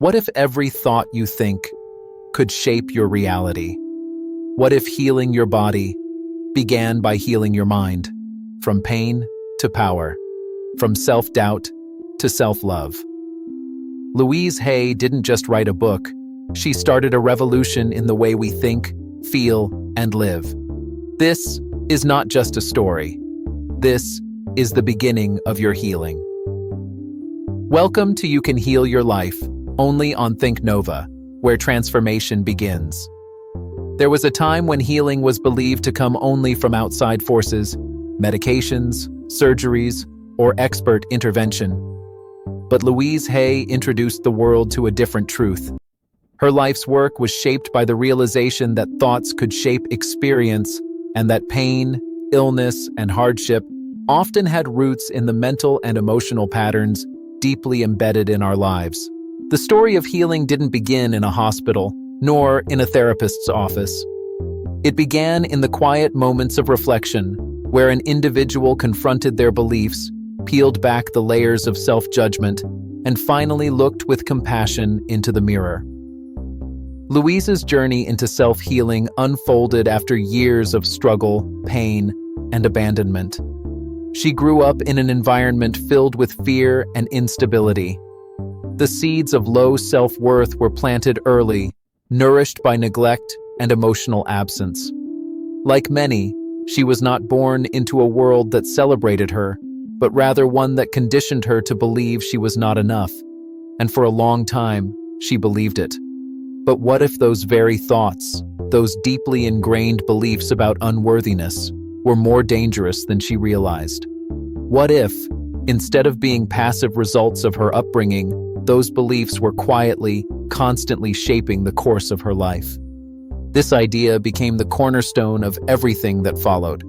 What if every thought you think could shape your reality? What if healing your body began by healing your mind, from pain to power, from self-doubt to self-love? Louise Hay didn't just write a book, she started a revolution in the way we think, feel, and live. This is not just a story. This is the beginning of your healing. Welcome to You Can Heal Your Life, only on Thinknova, where transformation begins. There was a time when healing was believed to come only from outside forces, medications, surgeries, or expert intervention. But Louise Hay introduced the world to a different truth. Her life's work was shaped by the realization that thoughts could shape experience and that pain, illness, and hardship often had roots in the mental and emotional patterns deeply embedded in our lives. The story of healing didn't begin in a hospital, nor in a therapist's office. It began in the quiet moments of reflection, where an individual confronted their beliefs, peeled back the layers of self-judgment, and finally looked with compassion into the mirror. Louise's journey into self-healing unfolded after years of struggle, pain, and abandonment. She grew up in an environment filled with fear and instability. The seeds of low self-worth were planted early, nourished by neglect and emotional absence. Like many, she was not born into a world that celebrated her, but rather one that conditioned her to believe she was not enough. And for a long time, she believed it. But what if those very thoughts, those deeply ingrained beliefs about unworthiness, were more dangerous than she realized? What if, instead of being passive results of her upbringing, those beliefs were quietly, constantly shaping the course of her life? This idea became the cornerstone of everything that followed.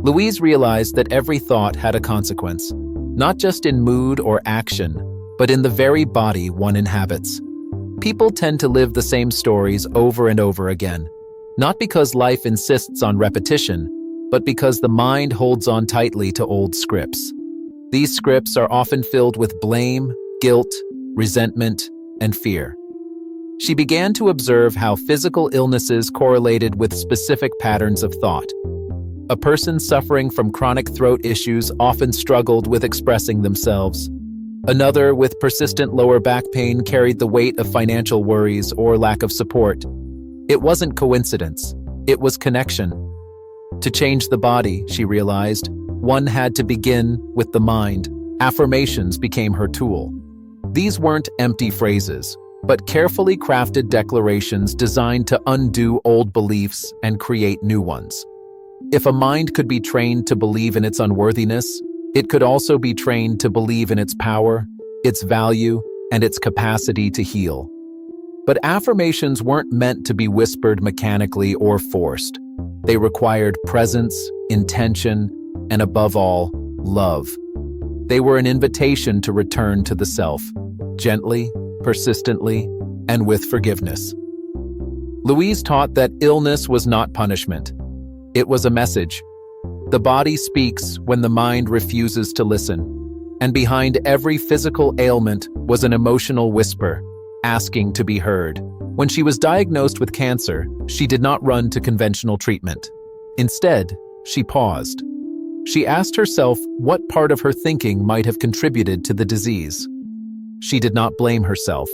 Louise realized that every thought had a consequence, not just in mood or action, but in the very body one inhabits. People tend to live the same stories over and over again, not because life insists on repetition, but because the mind holds on tightly to old scripts. These scripts are often filled with blame, guilt, resentment, and fear. She began to observe how physical illnesses correlated with specific patterns of thought. A person suffering from chronic throat issues often struggled with expressing themselves. Another with persistent lower back pain carried the weight of financial worries or lack of support. It wasn't coincidence, it was connection. To change the body, she realized, one had to begin with the mind. Affirmations became her tool. These weren't empty phrases, but carefully crafted declarations designed to undo old beliefs and create new ones. If a mind could be trained to believe in its unworthiness, it could also be trained to believe in its power, its value, and its capacity to heal. But affirmations weren't meant to be whispered mechanically or forced. They required presence, intention, and above all, love. They were an invitation to return to the self, gently, persistently, and with forgiveness. Louise taught that illness was not punishment. It was a message. The body speaks when the mind refuses to listen. And behind every physical ailment was an emotional whisper, asking to be heard. When she was diagnosed with cancer, she did not run to conventional treatment. Instead, she paused. She asked herself what part of her thinking might have contributed to the disease. She did not blame herself.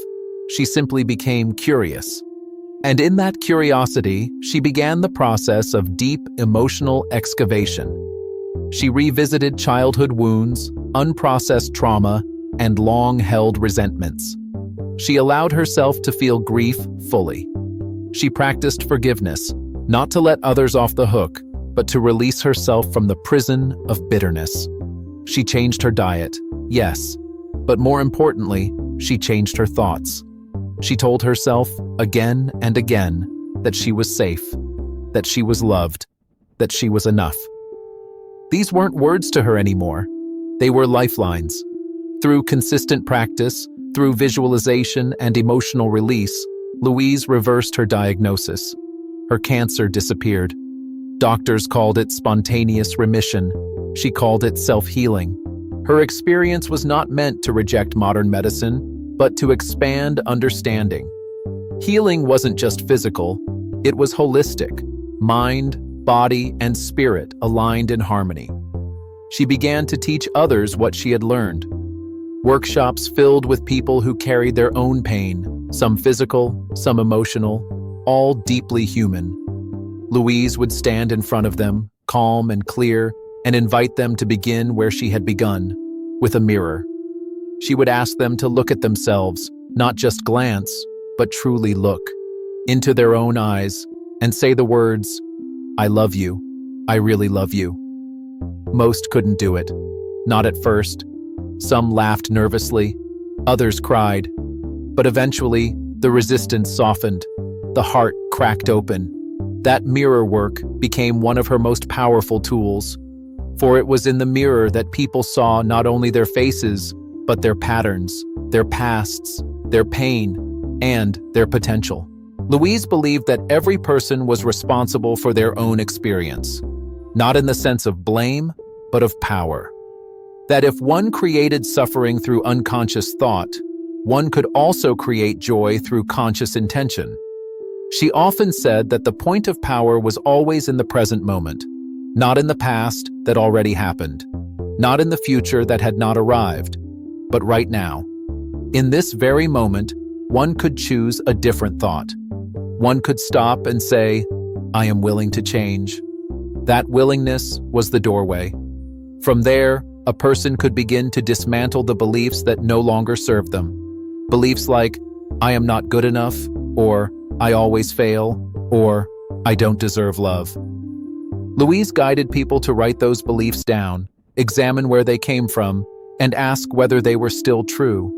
She simply became curious. And in that curiosity, she began the process of deep emotional excavation. She revisited childhood wounds, unprocessed trauma, and long-held resentments. She allowed herself to feel grief fully. She practiced forgiveness, not to let others off the hook, but to release herself from the prison of bitterness. She changed her diet, yes, but more importantly, she changed her thoughts. She told herself again and again that she was safe, that she was loved, that she was enough. These weren't words to her anymore. They were lifelines. Through consistent practice, through visualization and emotional release, Louise reversed her diagnosis. Her cancer disappeared. Doctors called it spontaneous remission. She called it self-healing. Her experience was not meant to reject modern medicine. but to expand understanding. Healing wasn't just physical, it was holistic. Mind, body, and spirit aligned in harmony. She began to teach others what she had learned. Workshops filled with people who carried their own pain, some physical, some emotional, all deeply human. Louise would stand in front of them, calm and clear, and invite them to begin where she had begun, with a mirror. She would ask them to look at themselves, not just glance, but truly look into their own eyes and say the words, "I love you. I really love you." Most couldn't do it. Not at first. Some laughed nervously, others cried. But eventually, the resistance softened. The heart cracked open. That mirror work became one of her most powerful tools. For it was in the mirror that people saw not only their faces, but their patterns, their pasts, their pain, and their potential. Louise believed that every person was responsible for their own experience, not in the sense of blame, but of power. That if one created suffering through unconscious thought, one could also create joy through conscious intention. She often said that the point of power was always in the present moment, not in the past that already happened, not in the future that had not arrived, but right now. In this very moment, one could choose a different thought. One could stop and say, "I am willing to change." That willingness was the doorway. From there, a person could begin to dismantle the beliefs that no longer served them. Beliefs like, "I am not good enough," or "I always fail," or "I don't deserve love." Louise guided people to write those beliefs down, examine where they came from, and ask whether they were still true.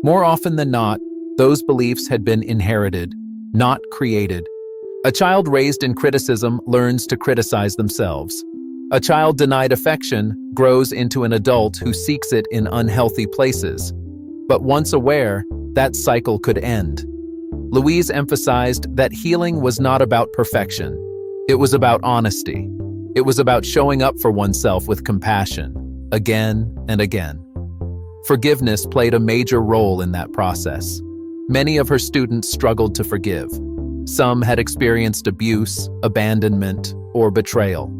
More often than not, those beliefs had been inherited, not created. A child raised in criticism learns to criticize themselves. A child denied affection grows into an adult who seeks it in unhealthy places. But once aware, that cycle could end. Louise emphasized that healing was not about perfection. It was about honesty. It was about showing up for oneself with compassion, again and again. Forgiveness played a major role in that process. Many of her students struggled to forgive. Some had experienced abuse, abandonment, or betrayal.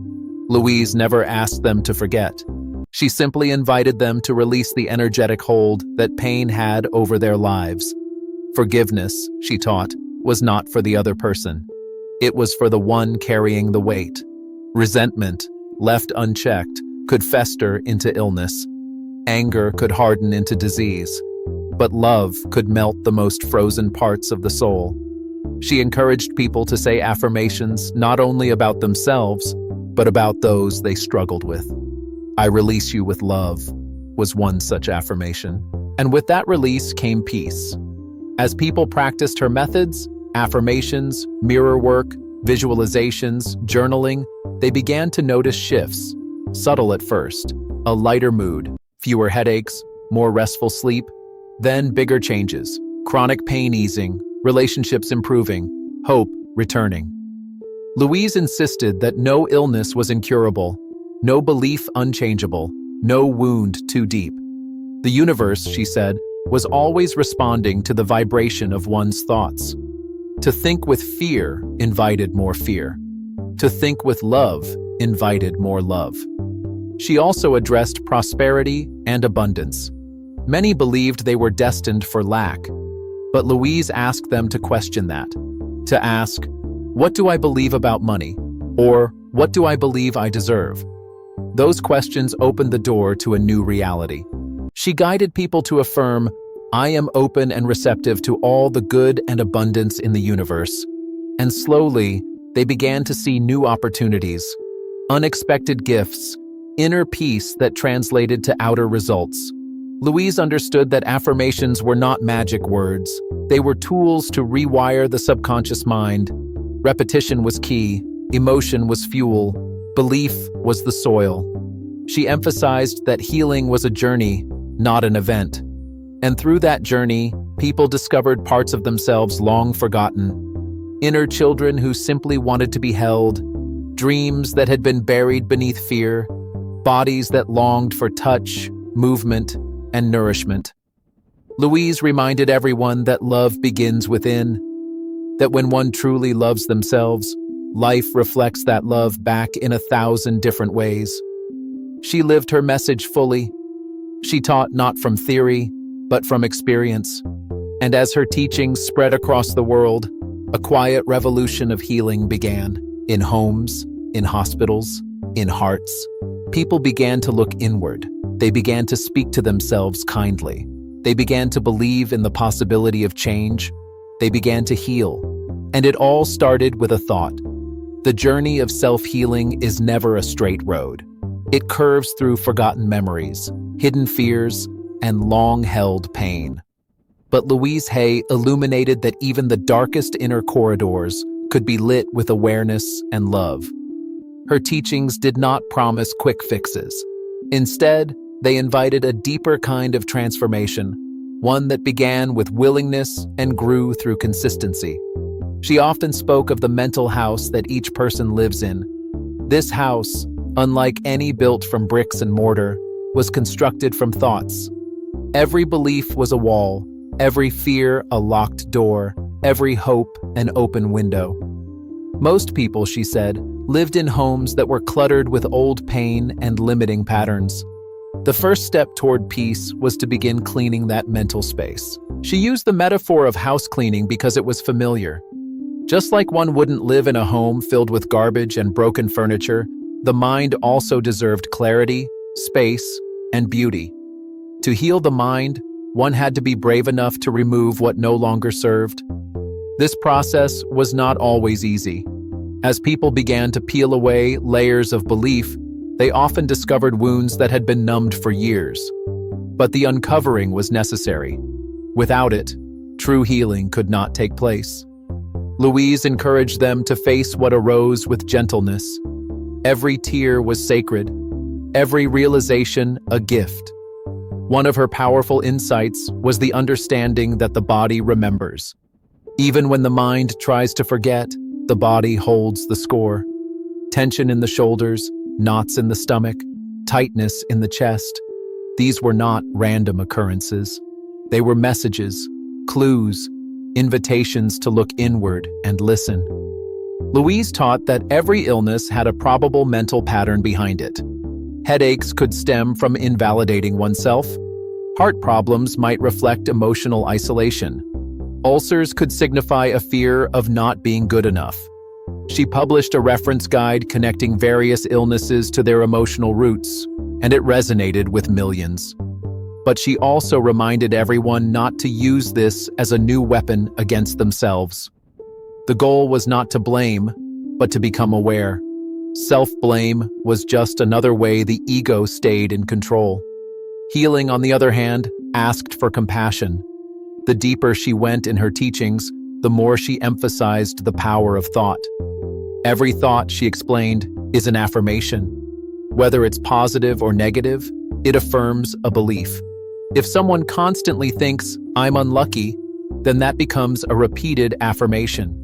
Louise never asked them to forget. She simply invited them to release the energetic hold that pain had over their lives. Forgiveness, she taught, was not for the other person. It was for the one carrying the weight. Resentment, left unchecked, could fester into illness. Anger could harden into disease. But love could melt the most frozen parts of the soul. She encouraged people to say affirmations not only about themselves, but about those they struggled with. "I release you with love," was one such affirmation. And with that release came peace. As people practiced her methods, affirmations, mirror work, visualizations, journaling, they began to notice shifts. Subtle at first, a lighter mood, fewer headaches, more restful sleep, then bigger changes, chronic pain easing, relationships improving, hope returning. Louise insisted that no illness was incurable, no belief unchangeable, no wound too deep. The universe, she said, was always responding to the vibration of one's thoughts. To think with fear invited more fear. To think with love invited more love. She also addressed prosperity and abundance. Many believed they were destined for lack, but Louise asked them to question that. To ask, "What do I believe about money?" Or, "What do I believe I deserve?" Those questions opened the door to a new reality. She guided people to affirm, "I am open and receptive to all the good and abundance in the universe." And slowly, they began to see new opportunities, unexpected gifts, inner peace that translated to outer results. Louise understood that affirmations were not magic words. They were tools to rewire the subconscious mind. Repetition was key, emotion was fuel, belief was the soil. She emphasized that healing was a journey, not an event. And through that journey, people discovered parts of themselves long forgotten. Inner children who simply wanted to be held, dreams that had been buried beneath fear, bodies that longed for touch, movement, and nourishment. Louise reminded everyone that love begins within, that when one truly loves themselves, life reflects that love back in 1,000 different ways. She lived her message fully. She taught not from theory, but from experience. And as her teachings spread across the world, a quiet revolution of healing began. In homes, in hospitals, in hearts. People began to look inward. They began to speak to themselves kindly. They began to believe in the possibility of change. They began to heal. And it all started with a thought. The journey of self-healing is never a straight road. It curves through forgotten memories, hidden fears, and long-held pain. But Louise Hay illuminated that even the darkest inner corridors could be lit with awareness and love. Her teachings did not promise quick fixes. Instead, they invited a deeper kind of transformation, one that began with willingness and grew through consistency. She often spoke of the mental house that each person lives in. This house, unlike any built from bricks and mortar, was constructed from thoughts. Every belief was a wall, every fear a locked door, every hope an open window. Most people, she said, lived in homes that were cluttered with old pain and limiting patterns. The first step toward peace was to begin cleaning that mental space. She used the metaphor of house cleaning because it was familiar. Just like one wouldn't live in a home filled with garbage and broken furniture, the mind also deserved clarity, space, and beauty. To heal the mind, one had to be brave enough to remove what no longer served. This process was not always easy. As people began to peel away layers of belief, they often discovered wounds that had been numbed for years. But the uncovering was necessary. Without it, true healing could not take place. Louise encouraged them to face what arose with gentleness. Every tear was sacred, every realization a gift. One of her powerful insights was the understanding that the body remembers. Even when the mind tries to forget, the body holds the score. Tension in the shoulders, knots in the stomach, tightness in the chest. These were not random occurrences. They were messages, clues, invitations to look inward and listen. Louise taught that every illness had a probable mental pattern behind it. Headaches could stem from invalidating oneself. Heart problems might reflect emotional isolation. Ulcers could signify a fear of not being good enough. She published a reference guide connecting various illnesses to their emotional roots, and it resonated with millions. But she also reminded everyone not to use this as a new weapon against themselves. The goal was not to blame, but to become aware. Self-blame was just another way the ego stayed in control. Healing, on the other hand, asked for compassion. The deeper she went in her teachings, the more she emphasized the power of thought. Every thought, she explained, is an affirmation. Whether it's positive or negative, it affirms a belief. If someone constantly thinks, "I'm unlucky," then that becomes a repeated affirmation.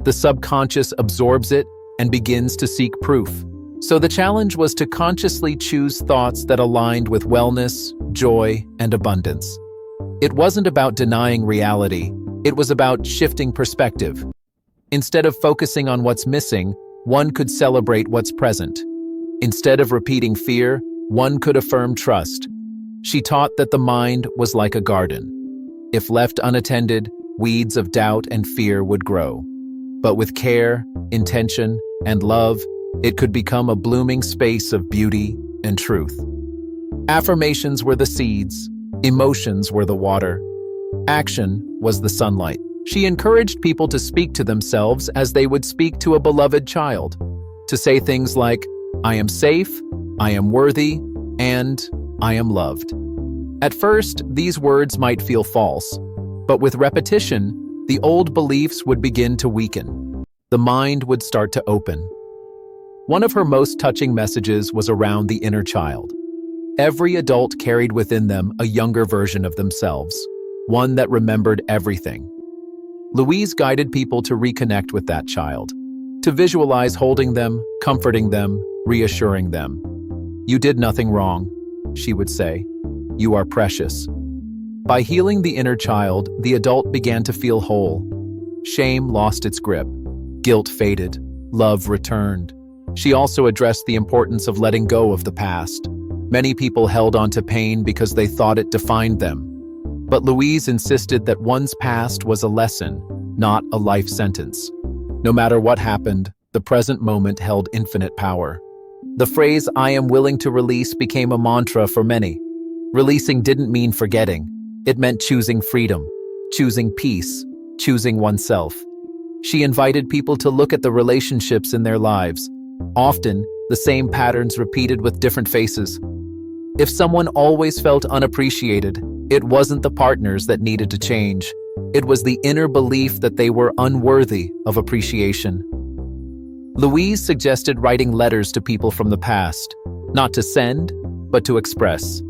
The subconscious absorbs it and begins to seek proof. So the challenge was to consciously choose thoughts that aligned with wellness, joy, and abundance. It wasn't about denying reality, it was about shifting perspective. Instead of focusing on what's missing, one could celebrate what's present. Instead of repeating fear, one could affirm trust. She taught that the mind was like a garden. If left unattended, weeds of doubt and fear would grow. But with care, intention, and love, it could become a blooming space of beauty and truth. Affirmations were the seeds, emotions were the water, action was the sunlight. She encouraged people to speak to themselves as they would speak to a beloved child, to say things like, "I am safe, I am worthy, and I am loved." At first, these words might feel false, but with repetition, the old beliefs would begin to weaken. The mind would start to open. One of her most touching messages was around the inner child. Every adult carried within them a younger version of themselves, one that remembered everything. Louise guided people to reconnect with that child, to visualize holding them, comforting them, reassuring them. "You did nothing wrong," she would say. "You are precious." By healing the inner child, the adult began to feel whole. Shame lost its grip. Guilt faded. Love returned. She also addressed the importance of letting go of the past. Many people held on to pain because they thought it defined them. But Louise insisted that one's past was a lesson, not a life sentence. No matter what happened, the present moment held infinite power. The phrase, "I am willing to release," became a mantra for many. Releasing didn't mean forgetting. It meant choosing freedom, choosing peace, choosing oneself. She invited people to look at the relationships in their lives. Often, the same patterns repeated with different faces. If someone always felt unappreciated, it wasn't the partners that needed to change. It was the inner belief that they were unworthy of appreciation. Louise suggested writing letters to people from the past, not to send, but to express.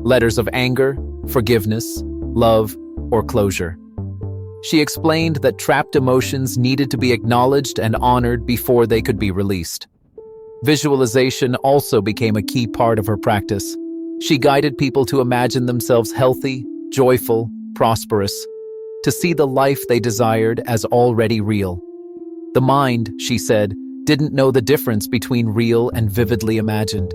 Letters of anger, forgiveness, love, or closure. She explained that trapped emotions needed to be acknowledged and honored before they could be released. Visualization also became a key part of her practice. She guided people to imagine themselves healthy, joyful, prosperous, to see the life they desired as already real. The mind, she said, didn't know the difference between real and vividly imagined.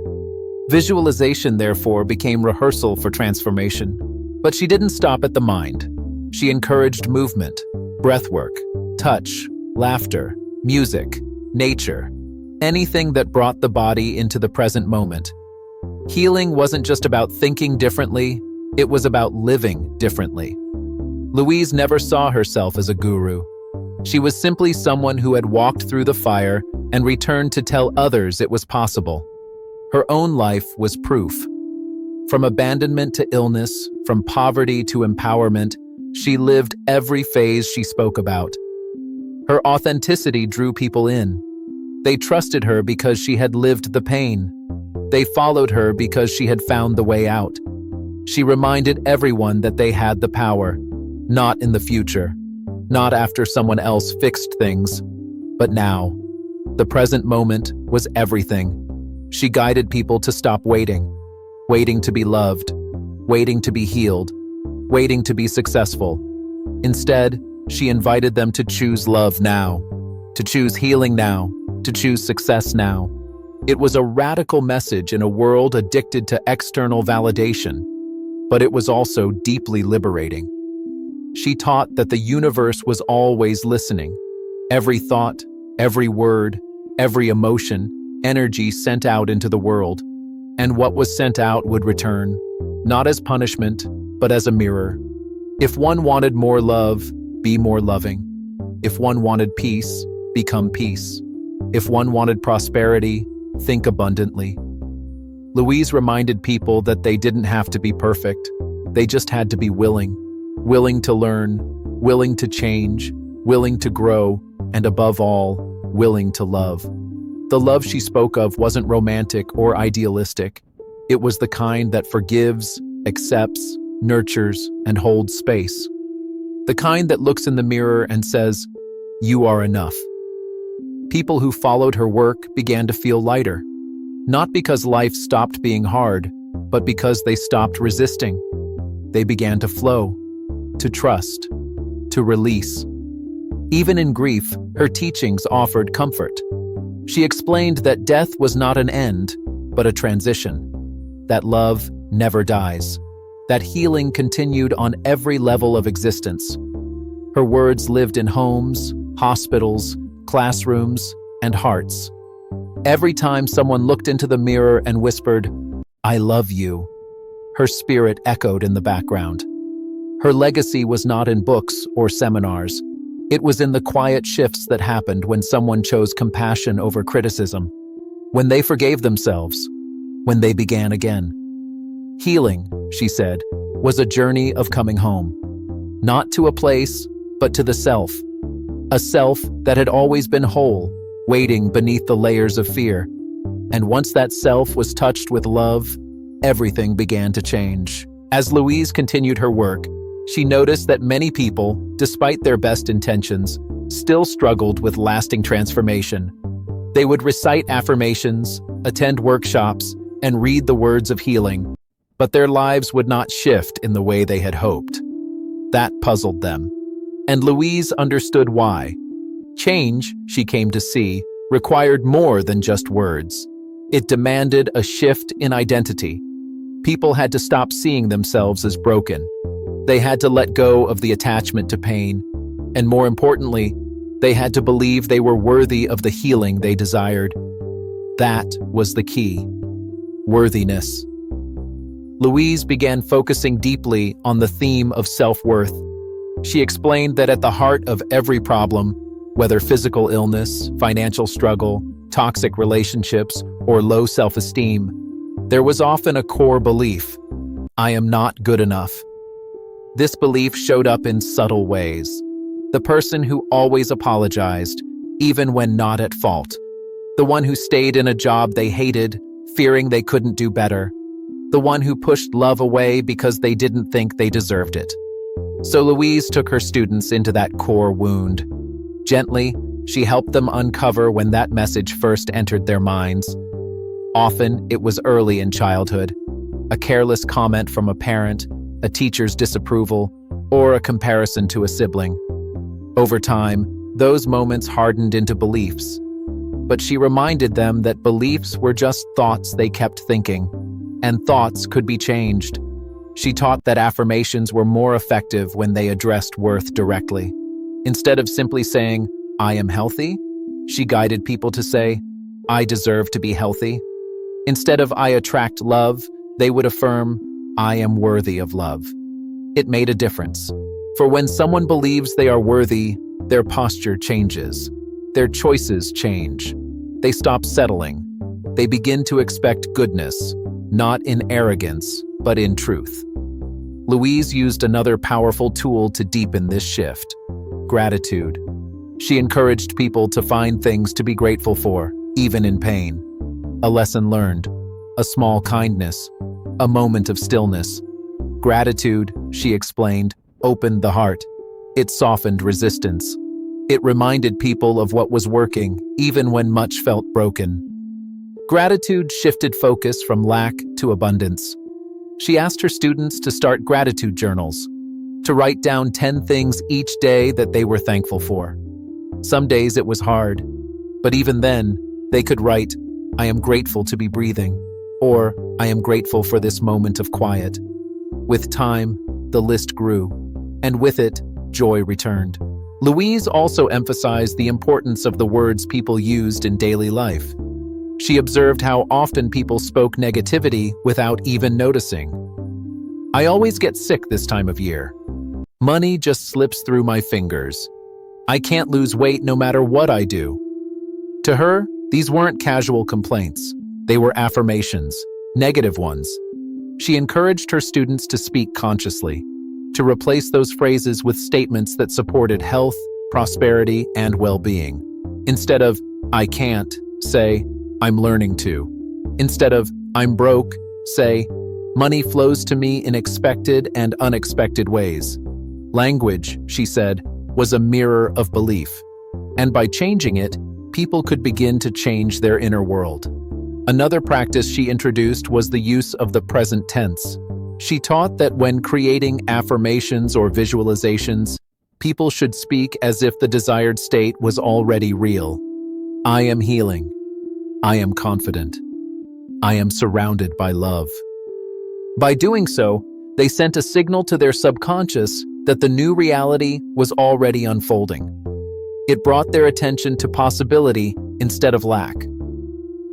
Visualization, therefore, became rehearsal for transformation. But she didn't stop at the mind. She encouraged movement, breathwork, touch, laughter, music, nature, anything that brought the body into the present moment. Healing wasn't just about thinking differently, it was about living differently. Louise never saw herself as a guru. She was simply someone who had walked through the fire and returned to tell others it was possible. Her own life was proof. From abandonment to illness, from poverty to empowerment, she lived every phase she spoke about. Her authenticity drew people in. They trusted her because she had lived the pain. They followed her because she had found the way out. She reminded everyone that they had the power, not in the future, not after someone else fixed things, but now. The present moment was everything. She guided people to stop waiting, waiting to be loved, waiting to be healed, waiting to be successful. Instead, she invited them to choose love now, to choose healing now, to choose success now. It was a radical message in a world addicted to external validation, but it was also deeply liberating. She taught that the universe was always listening. Every thought, every word, every emotion, energy sent out into the world, and what was sent out would return, not as punishment, but as a mirror. If one wanted more love, be more loving. If one wanted peace, become peace. If one wanted prosperity, think abundantly. Louise reminded people that they didn't have to be perfect. They just had to be willing. Willing to learn, willing to change, willing to grow, and above all, willing to love. The love she spoke of wasn't romantic or idealistic. It was the kind that forgives, accepts, nurtures, and holds space. The kind that looks in the mirror and says, "You are enough." People who followed her work began to feel lighter, not because life stopped being hard, but because they stopped resisting. They began to flow, to trust, to release. Even in grief, her teachings offered comfort. She explained that death was not an end, but a transition, that love never dies, that healing continued on every level of existence. Her words lived in homes, hospitals, classrooms, and hearts. Every time someone looked into the mirror and whispered, "I love you," her spirit echoed in the background. Her legacy was not in books or seminars. It was in the quiet shifts that happened when someone chose compassion over criticism, when they forgave themselves, when they began again. Healing, she said, was a journey of coming home, not to a place, but to the self. A self that had always been whole, waiting beneath the layers of fear. And once that self was touched with love, everything began to change. As Louise continued her work, she noticed that many people, despite their best intentions, still struggled with lasting transformation. They would recite affirmations, attend workshops, and read the words of healing, but their lives would not shift in the way they had hoped. That puzzled them. And Louise understood why. Change, she came to see, required more than just words. It demanded a shift in identity. People had to stop seeing themselves as broken. They had to let go of the attachment to pain. And more importantly, they had to believe they were worthy of the healing they desired. That was the key. Worthiness. Louise began focusing deeply on the theme of self-worth. She explained that at the heart of every problem, whether physical illness, financial struggle, toxic relationships, or low self-esteem, there was often a core belief: I am not good enough. This belief showed up in subtle ways. The person who always apologized, even when not at fault. The one who stayed in a job they hated, fearing they couldn't do better. The one who pushed love away because they didn't think they deserved it. So Louise took her students into that core wound. Gently, she helped them uncover when that message first entered their minds. Often, it was early in childhood. A careless comment from a parent, a teacher's disapproval, or a comparison to a sibling. Over time, those moments hardened into beliefs. But she reminded them that beliefs were just thoughts they kept thinking, and thoughts could be changed. She taught that affirmations were more effective when they addressed worth directly. Instead of simply saying, I am healthy, she guided people to say, I deserve to be healthy. Instead of I attract love, they would affirm, I am worthy of love. It made a difference. For when someone believes they are worthy, their posture changes. Their choices change. They stop settling. They begin to expect goodness, not in arrogance, but in truth. Louise used another powerful tool to deepen this shift: gratitude. She encouraged people to find things to be grateful for, even in pain. A lesson learned, a small kindness, a moment of stillness. Gratitude, she explained, opened the heart. It softened resistance. It reminded people of what was working, even when much felt broken. Gratitude shifted focus from lack to abundance. She asked her students to start gratitude journals, to write down 10 things each day that they were thankful for. Some days it was hard, but even then, they could write, I am grateful to be breathing, or I am grateful for this moment of quiet. With time, the list grew, and with it, joy returned. Louise also emphasized the importance of the words people used in daily life. She observed how often people spoke negativity without even noticing. I always get sick this time of year. Money just slips through my fingers. I can't lose weight no matter what I do. To her, these weren't casual complaints. They were affirmations, negative ones. She encouraged her students to speak consciously, to replace those phrases with statements that supported health, prosperity, and well-being. Instead of, I can't, say, I'm learning to. Instead of, I'm broke, say, money flows to me in expected and unexpected ways. Language, she said, was a mirror of belief. And by changing it, people could begin to change their inner world. Another practice she introduced was the use of the present tense. She taught that when creating affirmations or visualizations, people should speak as if the desired state was already real. I am healing. I am confident. I am surrounded by love. By doing so, they sent a signal to their subconscious that the new reality was already unfolding. It brought their attention to possibility instead of lack.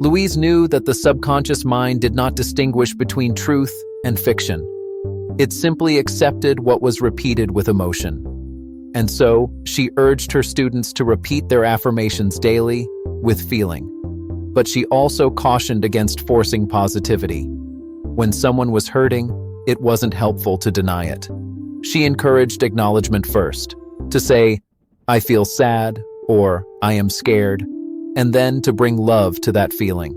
Louise knew that the subconscious mind did not distinguish between truth and fiction. It simply accepted what was repeated with emotion. And so, she urged her students to repeat their affirmations daily with feeling. But she also cautioned against forcing positivity. When someone was hurting, it wasn't helpful to deny it. She encouraged acknowledgement first, to say, I feel sad, or I am scared, and then to bring love to that feeling.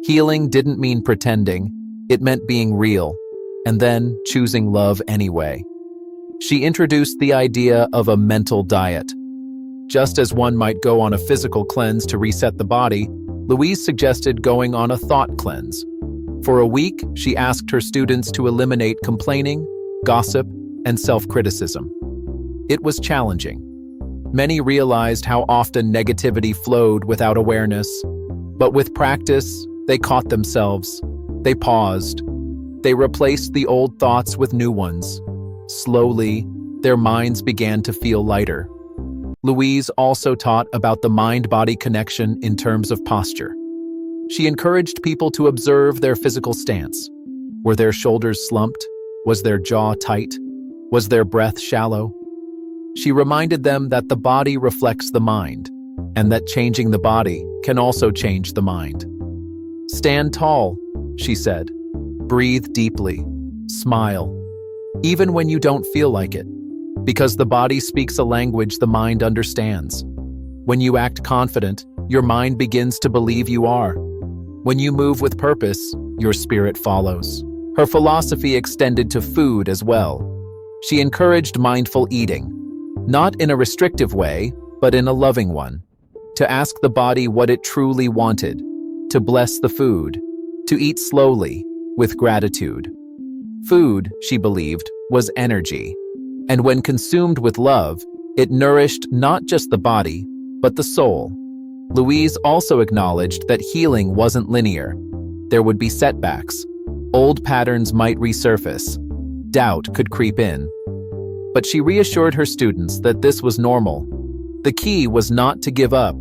Healing didn't mean pretending, it meant being real, and then choosing love anyway. She introduced the idea of a mental diet. Just as one might go on a physical cleanse to reset the body, Louise suggested going on a thought cleanse. For a week, she asked her students to eliminate complaining, gossip, and self-criticism. It was challenging. Many realized how often negativity flowed without awareness, but with practice, they caught themselves. They paused. They replaced the old thoughts with new ones. Slowly, their minds began to feel lighter. Louise also taught about the mind-body connection in terms of posture. She encouraged people to observe their physical stance. Were their shoulders slumped? Was their jaw tight? Was their breath shallow? She reminded them that the body reflects the mind, and that changing the body can also change the mind. Stand tall, she said. Breathe deeply. Smile. Even when you don't feel like it, because the body speaks a language the mind understands. When you act confident, your mind begins to believe you are. When you move with purpose, your spirit follows. Her philosophy extended to food as well. She encouraged mindful eating, not in a restrictive way, but in a loving one. To ask the body what it truly wanted, to bless the food, to eat slowly, with gratitude. Food, she believed, was energy, and when consumed with love, it nourished not just the body, but the soul. Louise also acknowledged that healing wasn't linear. There would be setbacks. Old patterns might resurface. Doubt could creep in. But she reassured her students that this was normal. The key was not to give up,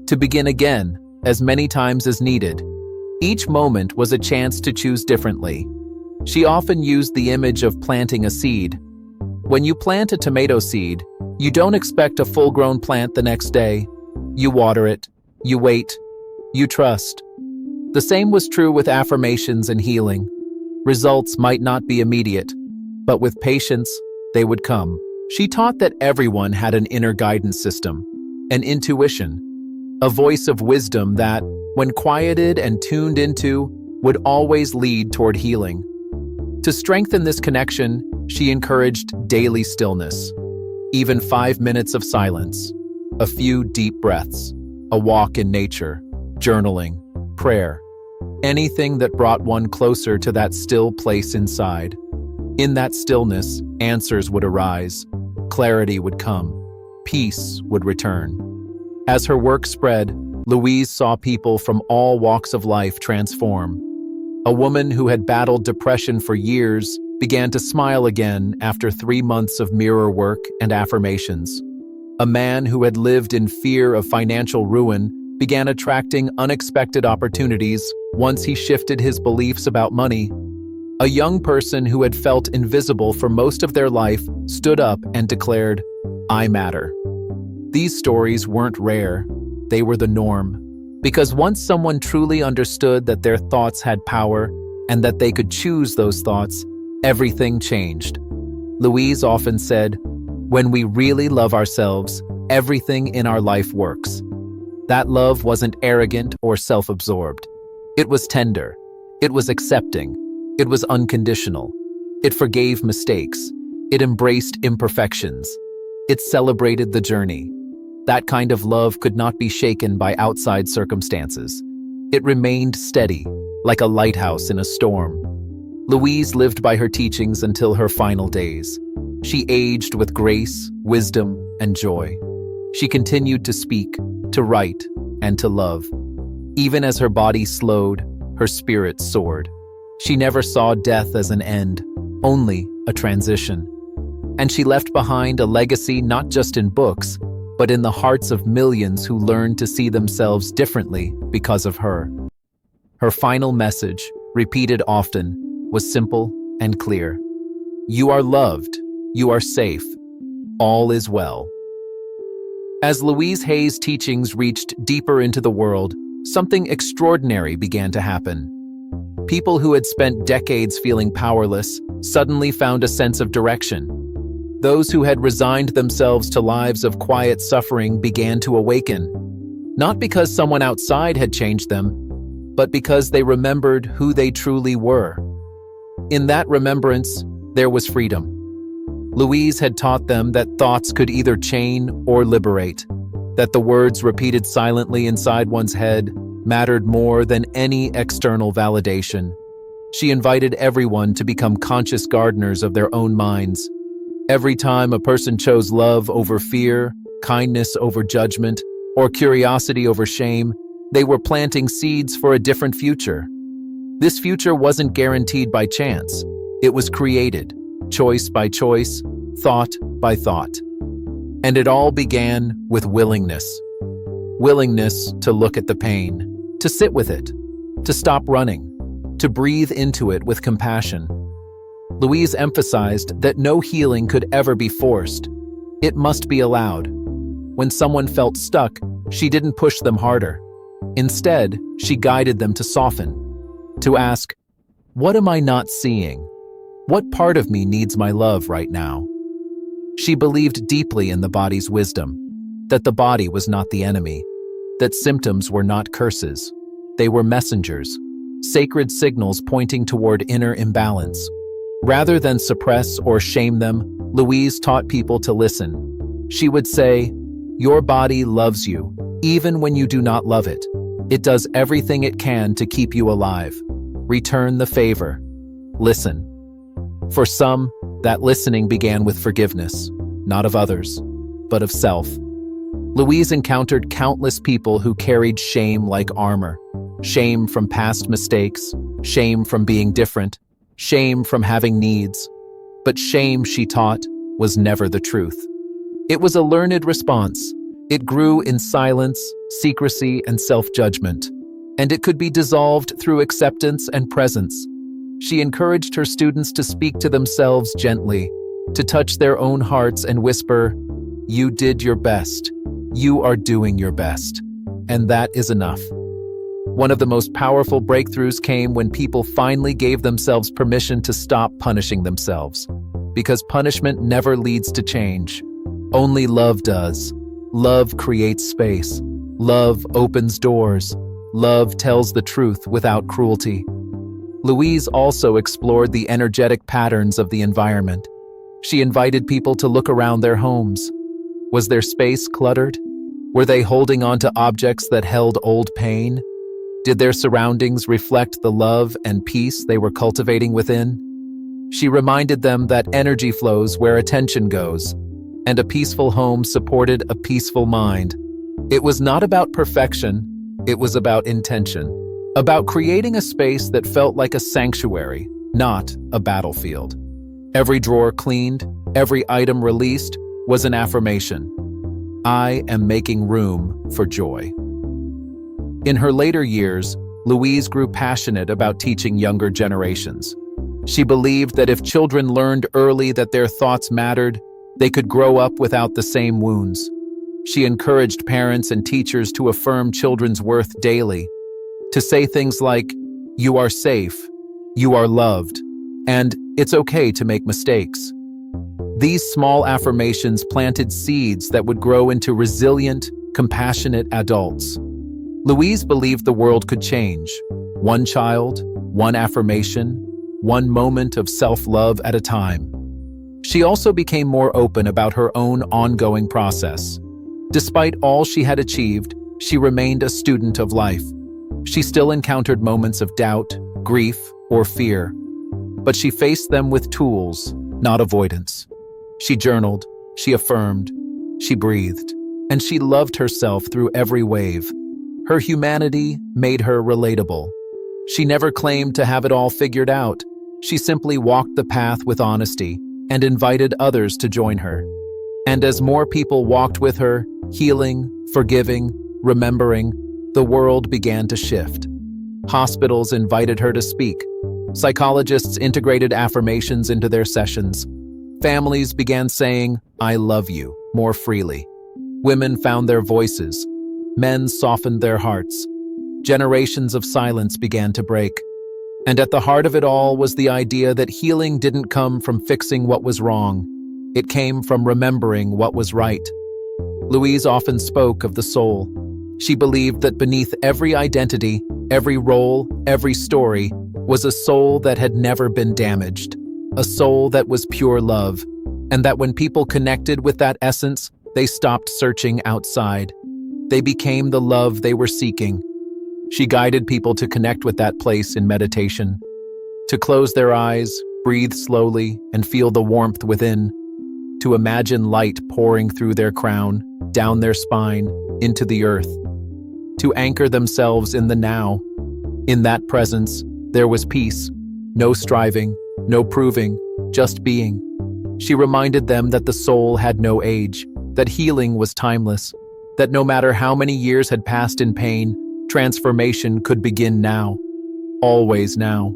to begin again, as many times as needed. Each moment was a chance to choose differently. She often used the image of planting a seed. When you plant a tomato seed, you don't expect a full-grown plant the next day. You water it, you wait, you trust. The same was true with affirmations and healing. Results might not be immediate, but with patience, they would come. She taught that everyone had an inner guidance system, an intuition, a voice of wisdom that, when quieted and tuned into, would always lead toward healing. To strengthen this connection, she encouraged daily stillness, even 5 minutes of silence, a few deep breaths, a walk in nature, journaling, prayer, anything that brought one closer to that still place inside. In that stillness, answers would arise, clarity would come, peace would return. As her work spread, Louise saw people from all walks of life transform. A woman who had battled depression for years began to smile again after 3 months of mirror work and affirmations. A man who had lived in fear of financial ruin began attracting unexpected opportunities once he shifted his beliefs about money. A young person who had felt invisible for most of their life stood up and declared, "I matter." These stories weren't rare, they were the norm. Because once someone truly understood that their thoughts had power and that they could choose those thoughts, everything changed. Louise often said, "When we really love ourselves, everything in our life works." That love wasn't arrogant or self-absorbed. It was tender. It was accepting. It was unconditional. It forgave mistakes. It embraced imperfections. It celebrated the journey. That kind of love could not be shaken by outside circumstances. It remained steady, like a lighthouse in a storm. Louise lived by her teachings until her final days. She aged with grace, wisdom, and joy. She continued to speak, to write, and to love. Even as her body slowed, her spirit soared. She never saw death as an end, only a transition. And she left behind a legacy not just in books, but in the hearts of millions who learned to see themselves differently because of her. Her final message, repeated often, was simple and clear. You are loved. You are safe. All is well. As Louise Hay's teachings reached deeper into the world, something extraordinary began to happen. People who had spent decades feeling powerless suddenly found a sense of direction. Those who had resigned themselves to lives of quiet suffering began to awaken, not because someone outside had changed them, but because they remembered who they truly were. In that remembrance, there was freedom. Louise had taught them that thoughts could either chain or liberate, that the words repeated silently inside one's head mattered more than any external validation. She invited everyone to become conscious gardeners of their own minds. Every time a person chose love over fear, kindness over judgment, or curiosity over shame, they were planting seeds for a different future. This future wasn't guaranteed by chance. It was created, choice by choice, thought by thought. And it all began with willingness. Willingness to look at the pain, to sit with it, to stop running, to breathe into it with compassion. Louise emphasized that no healing could ever be forced. It must be allowed. When someone felt stuck, she didn't push them harder. Instead, she guided them to soften, to ask, "What am I not seeing? What part of me needs my love right now?" She believed deeply in the body's wisdom, that the body was not the enemy, that symptoms were not curses. They were messengers, sacred signals pointing toward inner imbalance. Rather than suppress or shame them, Louise taught people to listen. She would say, "Your body loves you, even when you do not love it. It does everything it can to keep you alive. Return the favor. Listen." For some, that listening began with forgiveness, not of others, but of self. Louise encountered countless people who carried shame like armor. Shame from past mistakes, shame from being different, shame from having needs. But shame, she taught, was never the truth. It was a learned response. It grew in silence, secrecy, and self-judgment, and it could be dissolved through acceptance and presence. She encouraged her students to speak to themselves gently, to touch their own hearts and whisper, "You did your best. You are doing your best. And that is enough." One of the most powerful breakthroughs came when people finally gave themselves permission to stop punishing themselves. Because punishment never leads to change. Only love does. Love creates space. Love opens doors. Love tells the truth without cruelty. Louise also explored the energetic patterns of the environment. She invited people to look around their homes. Was their space cluttered? Were they holding on to objects that held old pain? Did their surroundings reflect the love and peace they were cultivating within? She reminded them that energy flows where attention goes, and a peaceful home supported a peaceful mind. It was not about perfection, it was about intention, about creating a space that felt like a sanctuary, not a battlefield. Every drawer cleaned, every item released was an affirmation. I am making room for joy. In her later years, Louise grew passionate about teaching younger generations. She believed that if children learned early that their thoughts mattered, they could grow up without the same wounds. She encouraged parents and teachers to affirm children's worth daily, to say things like, "You are safe, you are loved, and it's okay to make mistakes." These small affirmations planted seeds that would grow into resilient, compassionate adults. Louise believed the world could change. One child, one affirmation, one moment of self-love at a time. She also became more open about her own ongoing process. Despite all she had achieved, she remained a student of life. She still encountered moments of doubt, grief, or fear. But she faced them with tools, not avoidance. She journaled, she affirmed, she breathed, and she loved herself through every wave. Her humanity made her relatable. She never claimed to have it all figured out. She simply walked the path with honesty and invited others to join her. And as more people walked with her, healing, forgiving, remembering, the world began to shift. Hospitals invited her to speak. Psychologists integrated affirmations into their sessions. Families began saying, "I love you," more freely. Women found their voices. Men softened their hearts. Generations of silence began to break. And at the heart of it all was the idea that healing didn't come from fixing what was wrong. It came from remembering what was right. Louise often spoke of the soul. She believed that beneath every identity, every role, every story, was a soul that had never been damaged, a soul that was pure love, and that when people connected with that essence, they stopped searching outside. They became the love they were seeking. She guided people to connect with that place in meditation. To close their eyes, breathe slowly, and feel the warmth within. To imagine light pouring through their crown, down their spine, into the earth. To anchor themselves in the now. In that presence, there was peace. No striving, no proving, just being. She reminded them that the soul had no age, that healing was timeless, that no matter how many years had passed in pain, transformation could begin now. Always now.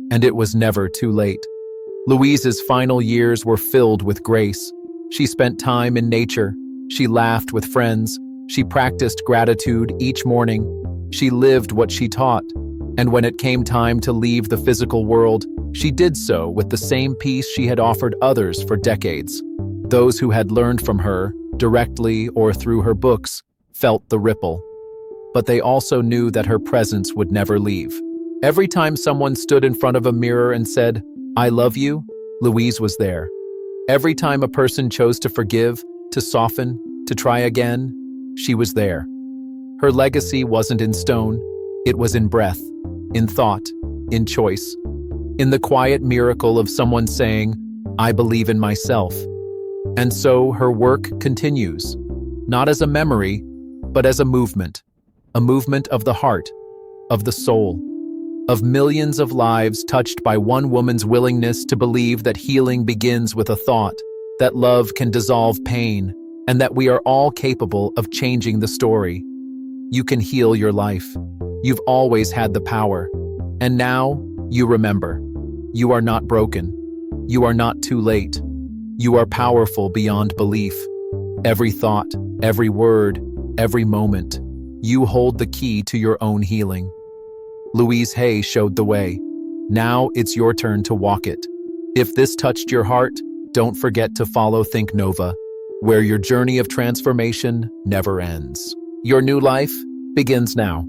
And it was never too late. Louise's final years were filled with grace. She spent time in nature. She laughed with friends. She practiced gratitude each morning. She lived what she taught. And when it came time to leave the physical world, she did so with the same peace she had offered others for decades. Those who had learned from her, directly or through her books, felt the ripple. But they also knew that her presence would never leave. Every time someone stood in front of a mirror and said, "I love you," Louise was there. Every time a person chose to forgive, to soften, to try again, she was there. Her legacy wasn't in stone, it was in breath, in thought, in choice, in the quiet miracle of someone saying, "I believe in myself." And so her work continues, not as a memory, but as a movement of the heart, of the soul, of millions of lives touched by one woman's willingness to believe that healing begins with a thought, that love can dissolve pain, and that we are all capable of changing the story. You can heal your life. You've always had the power. And now, you remember. You are not broken. You are not too late. You are powerful beyond belief. Every thought, every word, every moment, you hold the key to your own healing. Louise Hay showed the way. Now it's your turn to walk it. If this touched your heart, don't forget to follow Thinknova, where your journey of transformation never ends. Your new life begins now.